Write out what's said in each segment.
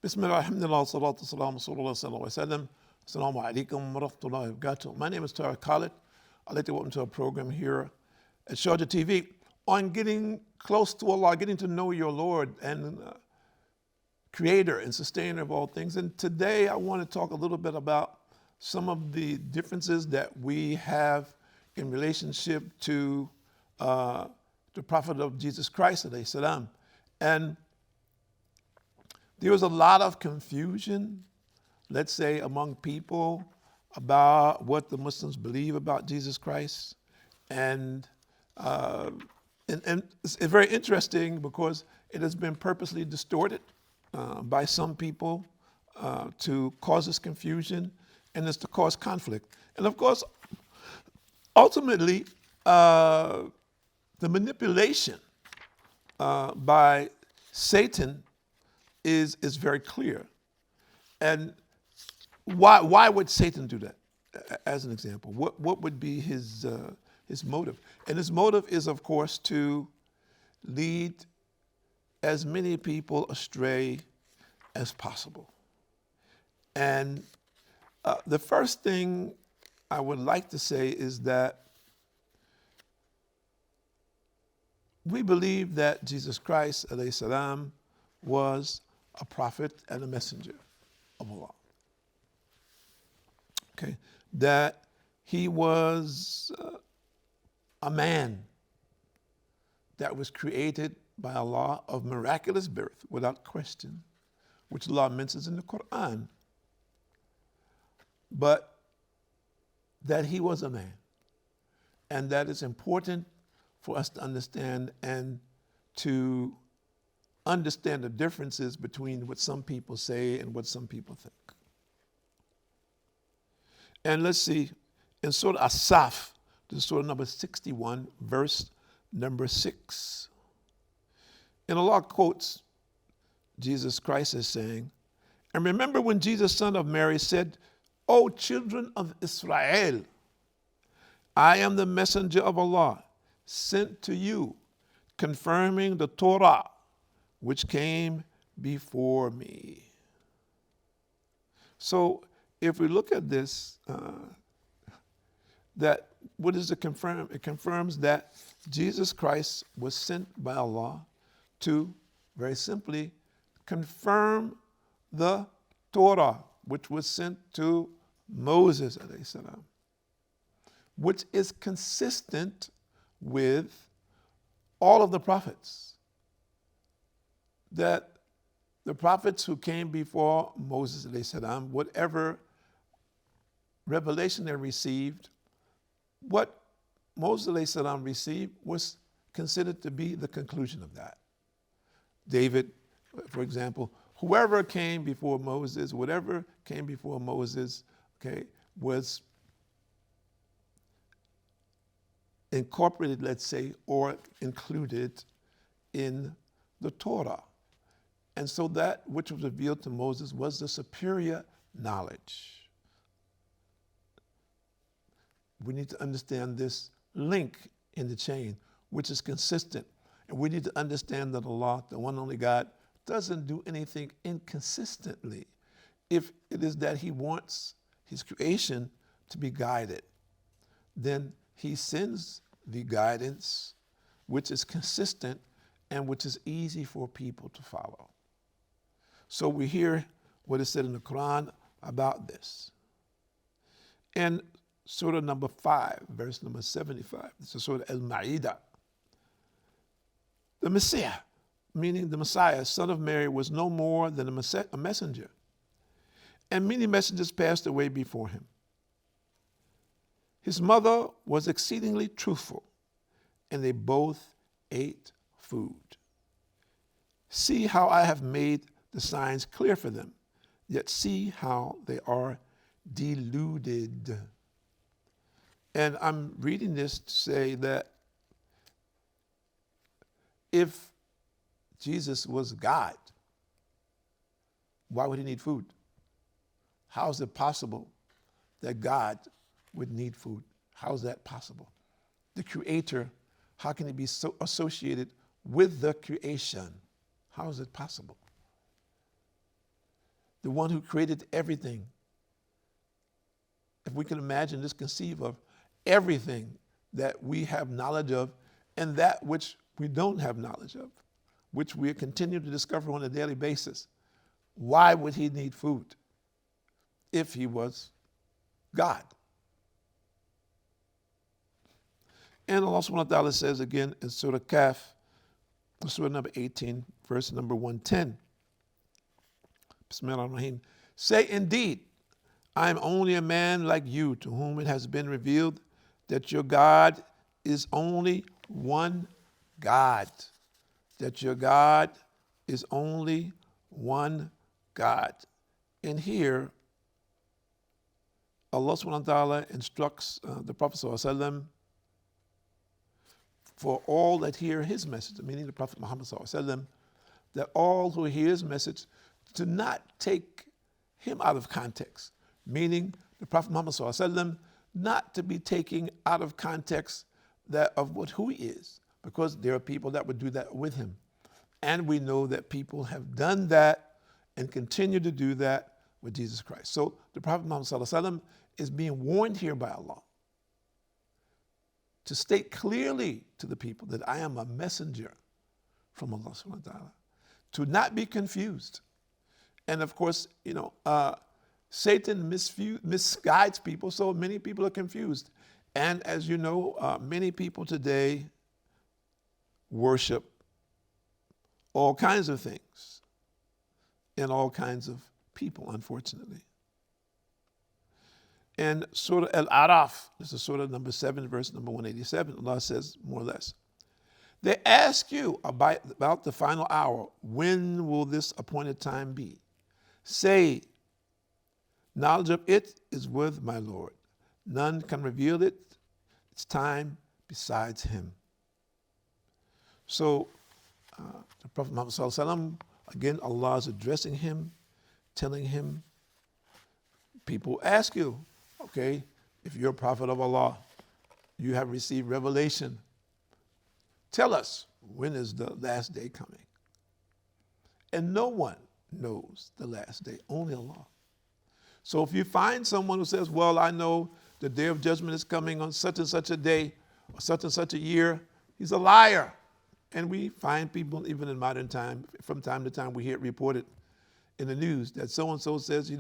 Bismillah, alhamdulillah, salatu salam, sallallahu alaihi wasallam. Assalamu alaikum wa rahmatullahi wa barakatuh. My name is Tara Khalid. I'd like to welcome to our program here at Sharjah TV on getting close to Allah, getting to know your Lord and creator and sustainer of all things. And today I want to talk a little bit about some of the differences that we have in relationship to the Prophet of Jesus Christ, alayhi salam. And there was a lot of confusion, let's say, among people about what the Muslims believe about Jesus Christ. And it's very interesting because it has been purposely distorted by some people to cause this confusion, and it's to cause conflict. And of course, ultimately, the manipulation by Satan is very clear. And why would Satan do that? As an example, what would be his motive? And his motive is, of course, to lead as many people astray as possible. And the first thing I would like to say is that we believe that Jesus Christ, alayhi salam, was a prophet and a messenger of Allah. Okay, that he was a man that was created by Allah of miraculous birth, without question, which Allah mentions in the Quran. But that he was a man, and that is important for us to understand and to understand the differences between what some people say and what some people think. And let's see, in Surah As-Saf, this is Surah number 61, verse number 6. And Allah quotes Jesus Christ as saying, "And remember when Jesus, son of Mary, said, 'O children of Israel, I am the messenger of Allah, sent to you, confirming the Torah, which came before me.'" So if we look at this, that what does it confirm? It confirms that Jesus Christ was sent by Allah to, very simply, confirm the Torah, which was sent to Moses, alayhi salam, which is consistent with all of the prophets. That the prophets who came before Moses, alayhi salam, whatever revelation they received, what Moses, alayhi salam, received was considered to be the conclusion of that. David, for example, whoever came before Moses, whatever came before Moses, okay, was incorporated, let's say, or included in the Torah. And so that which was revealed to Moses was the superior knowledge. We need to understand this link in the chain, which is consistent. And we need to understand that Allah, the one and only God, doesn't do anything inconsistently. If it is that he wants his creation to be guided, then he sends the guidance which is consistent and which is easy for people to follow. So we hear what is said in the Quran about this. In Surah number 5, verse number 75, this is Surah Al-Ma'idah. The Messiah, meaning the Messiah, son of Mary, was no more than a messenger. And many messengers passed away before him. His mother was exceedingly truthful, and they both ate food. See how I have made the signs clear for them, yet see how they are deluded. And I'm reading this to say that if Jesus was God, why would he need food? How is it possible that God would need food? How is that possible? The Creator, how can he be so associated with the creation? How is it possible? the one who created everything. If we can imagine this, conceive of everything that we have knowledge of and that which we don't have knowledge of, which we continue to discover on a daily basis. Why would he need food if he was God? And Allah subhanahu wa ta'ala says again in Surah Kaf, Surah number 18, verse number 110. Bismillahirrahmanirrahim. Say, indeed, I am only a man like you, to whom it has been revealed that your God is only one God. That your God is only one God. And here, Allah subhanahu wa ta'ala instructs the Prophet sallallahu alaihi wasallam for all that hear his message, meaning the Prophet Muhammad sallallahu alaihi wasallam, that all who hear his message to not take him out of context, meaning the Prophet Muhammad sallallahu alaihi wasallam not to be taking out of context that of who he is, because there are people that would do that with him. And we know that people have done that and continue to do that with Jesus Christ. So the Prophet Muhammad sallallahu alaihi wasallam is being warned here by Allah to state clearly to the people that I am a messenger from Allah subhanahu wa ta'ala, to not be confused. And of course, Satan misguides people, so many people are confused. And as you know, many people today worship all kinds of things and all kinds of people, unfortunately. And Surah Al-Araf, this is Surah number 7, verse number 187, Allah says more or less, they ask you about the final hour, when will this appointed time be? Say, knowledge of it is with my Lord. None can reveal it. It's time besides him. So the Prophet Muhammad sallallahu alaihi wasallam, again, Allah is addressing him, telling him, people ask you, okay, if you're a prophet of Allah, you have received revelation, tell us, when is the last day coming? And no one knows the last day, only Allah. So if you find someone who says, well, I know the day of judgment is coming on such and such a day, or such and such a year, he's a liar. And we find people, even in modern time, from time to time, we hear it reported in the news that so-and-so says,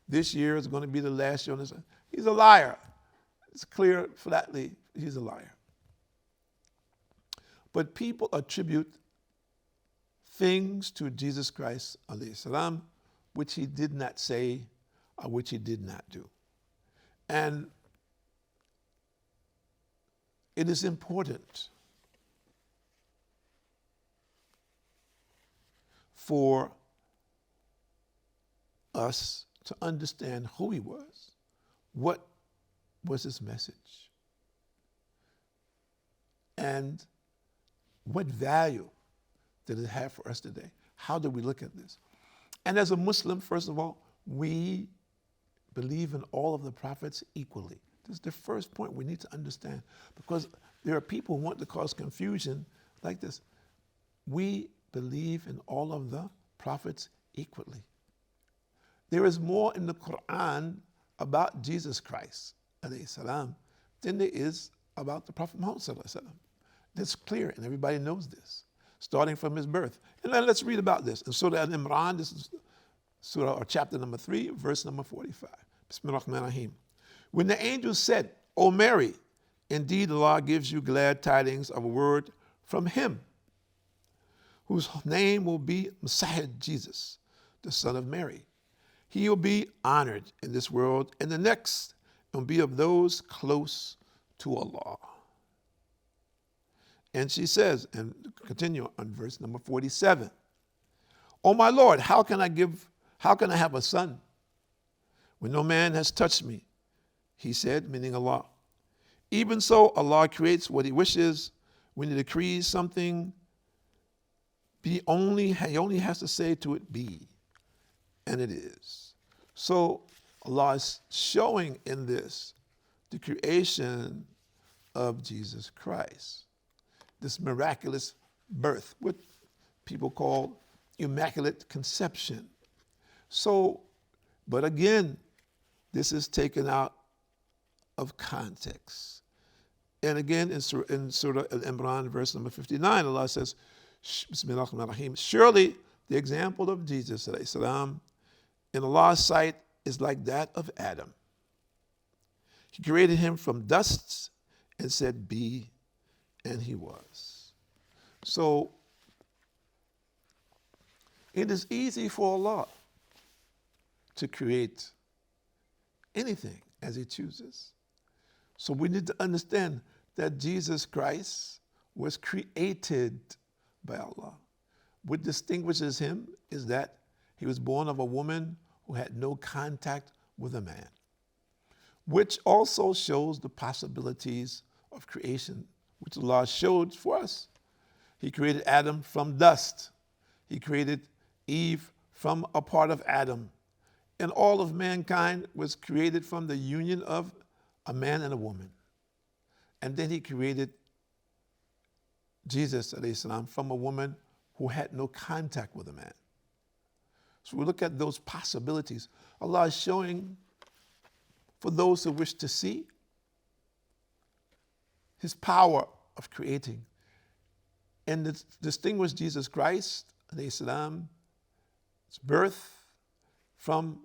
this year is going to be the last year on this. He's a liar. It's clear, flatly, he's a liar. But people attribute things to Jesus Christ, alayhi salam, which he did not say or which he did not do. And it is important for us to understand who he was, what was his message, and what value did it have for us today? How do we look at this? And as a Muslim, first of all, we believe in all of the prophets equally. This is the first point we need to understand, because there are people who want to cause confusion like this. We believe in all of the prophets equally. There is more in the Quran about Jesus Christ, alayhi salam, than there is about the Prophet Muhammad sallallahu alaihi wasallam. That's clear, and everybody knows this, starting from his birth. And then let's read about this in Surah Al-Imran. This is Surah, or chapter number 3, verse number 45. Bismillahirrahmanirrahim. When the angel said, O Mary, indeed Allah gives you glad tidings of a word from him, whose name will be Messiah Jesus, the son of Mary. He will be honored in this world and the next, and be of those close to Allah. And she says, and continue on verse number 47, O my Lord, how can I have a son when no man has touched me? He said, meaning Allah. Even so, Allah creates what he wishes. When he decrees something, he only has to say to it, be, and it is. So Allah is showing in this the creation of Jesus Christ, this miraculous birth, what people call immaculate conception. So But again, this is taken out of context. And again, in Surah Al-Imran, verse number 59, Allah says, Bismillahir-Rahmanir-Rahim, surely the example of Jesus, salam, in Allah's sight is like that of Adam. He created him from dust and said, be, and he was. So, it is easy for Allah to create anything as he chooses. So we need to understand that Jesus Christ was created by Allah. What distinguishes him is that he was born of a woman who had no contact with a man, which also shows the possibilities of creation, which Allah showed for us. He created Adam from dust. He created Eve from a part of Adam. And all of mankind was created from the union of a man and a woman. And then he created Jesus, salam, from a woman who had no contact with a man. So we look at those possibilities. Allah is showing, for those who wish to see, his power of creating. And to distinguish Jesus Christ, salam, his birth from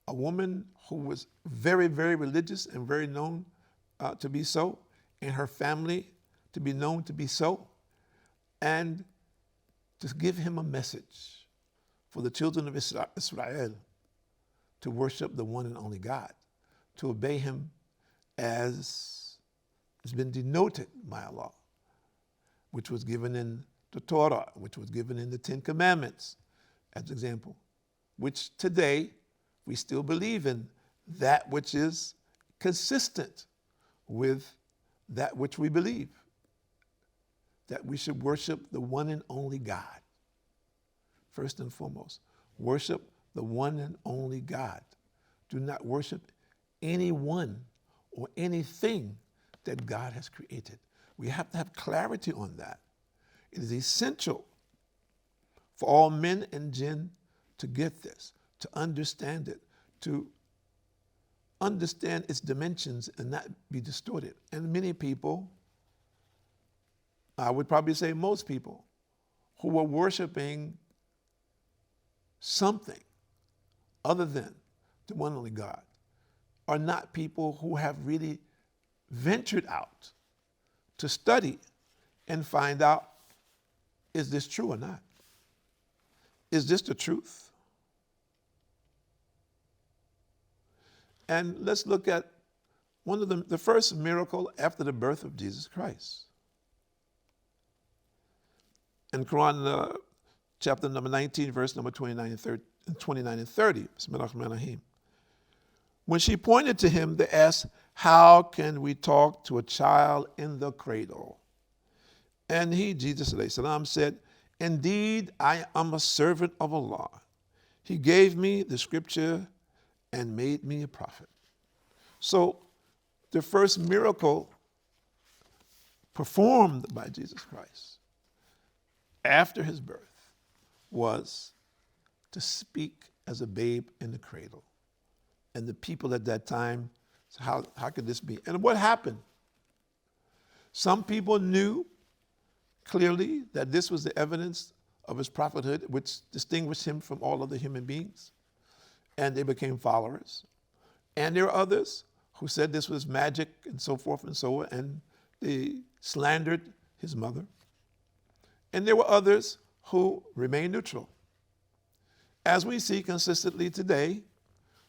a woman who was very, very religious and very known to be so, and her family to be known to be so, and to give him a message for the children of Israel to worship the one and only God, to obey him as has been denoted by Allah, which was given in the Torah, which was given in the Ten Commandments, as an example, which today we still believe in that which is consistent with that which we believe, that we should worship the one and only God. First and foremost, worship the one and only God. Do not worship anyone or anything that God has created. We have to have clarity on that. It is essential for all men and jinn to get this, to understand it, to understand its dimensions and not be distorted. And many people, I would probably say most people, who are worshiping something other than the one and only God are not people who have really ventured out to study and find out, is this true or not? Is this the truth? And let's look at one of the first miracle after the birth of Jesus Christ. In Quran chapter number 19, verse number 29 and 30. Bismillahir-Rahmanir-Rahim. When she pointed to him, they asked, how can we talk to a child in the cradle? And he, Jesus salam, said, indeed, I am a servant of Allah. He gave me the scripture and made me a prophet. So the first miracle performed by Jesus Christ after his birth was to speak as a babe in the cradle. And the people at that time said, how could this be? And what happened? Some people knew clearly that this was the evidence of his prophethood, which distinguished him from all other human beings, and they became followers. And there are others who said this was magic and so forth and so on, and they slandered his mother. And there were others who remained neutral, as we see consistently today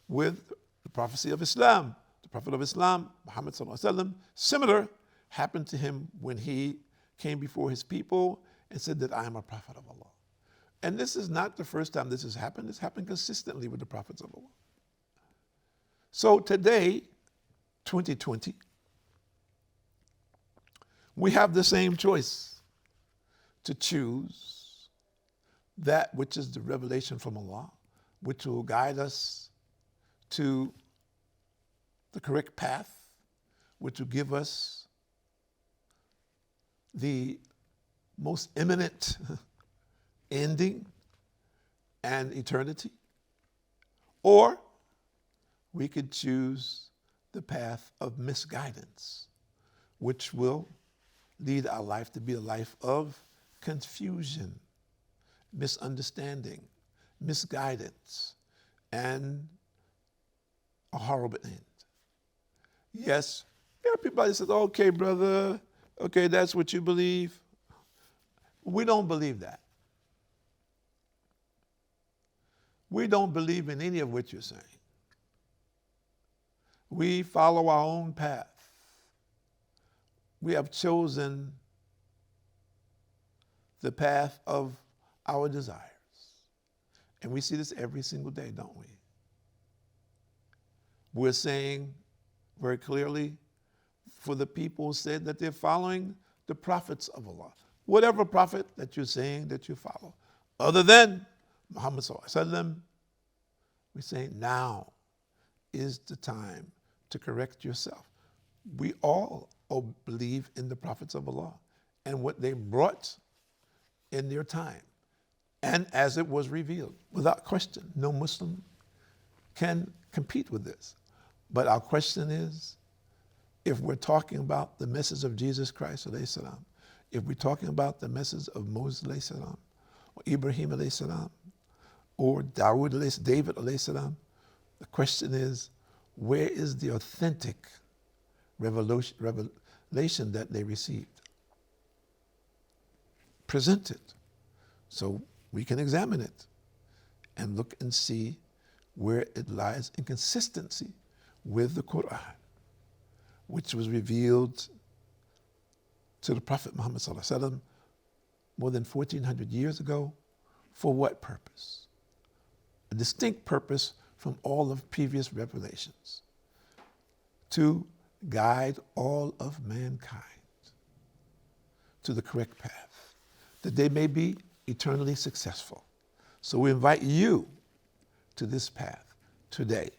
with the prophecy of Islam. The Prophet of Islam, Muhammad sallallahu alaihi wasallam, similar happened to him when he came before his people and said that I am a prophet of Allah. And this is not the first time this has happened. It's happened consistently with the prophets of Allah. So today, 2020, we have the same choice to choose that which is the revelation from Allah, which will guide us to the correct path, which will give us the most imminent ending and eternity, or we could choose the path of misguidance, which will lead our life to be a life of confusion, misunderstanding, misguidance, and a horrible end. Yes, everybody says, okay, brother, okay, that's what you believe. We don't believe that. We don't believe in any of what you're saying. We follow our own path. We have chosen the path of our desires. And we see this every single day, don't we? We're saying very clearly for the people who said that they're following the prophets of Allah. Whatever prophet that you're saying that you follow, other than Muhammad sallallahu alaihi wasallam, we're saying now is the time to correct yourself. We all believe in the prophets of Allah and what they brought in their time and as it was revealed. Without question, no Muslim can compete with this. But our question is, if we're talking about the message of Jesus Christ, alayhi salam, if we're talking about the message of Moses, alayhi salam, or Ibrahim, alayhi salam, or Dawood, David, alayhi salam, the question is, where is the authentic revelation that they received? Present it so we can examine it and look and see where it lies in consistency with the Quran, which was revealed to the Prophet Muhammad sallallahu alaihi wasallam more than 1400 years ago. For what purpose? A distinct purpose from all of previous revelations, to guide all of mankind to the correct path, that they may be eternally successful. So we invite you to this path today.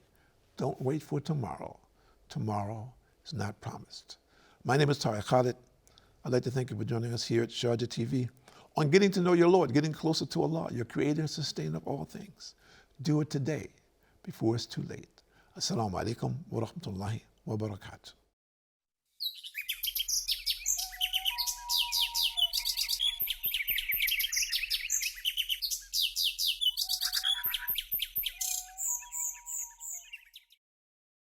Don't wait for tomorrow. Tomorrow is not promised. My name is Tariq Khalid. I'd like to thank you for joining us here at Sharjah TV on getting to know your Lord, getting closer to Allah, your creator and sustainer of all things. Do it today before it's too late. Assalamu alaikum wa rahmatullahi wa barakatuh.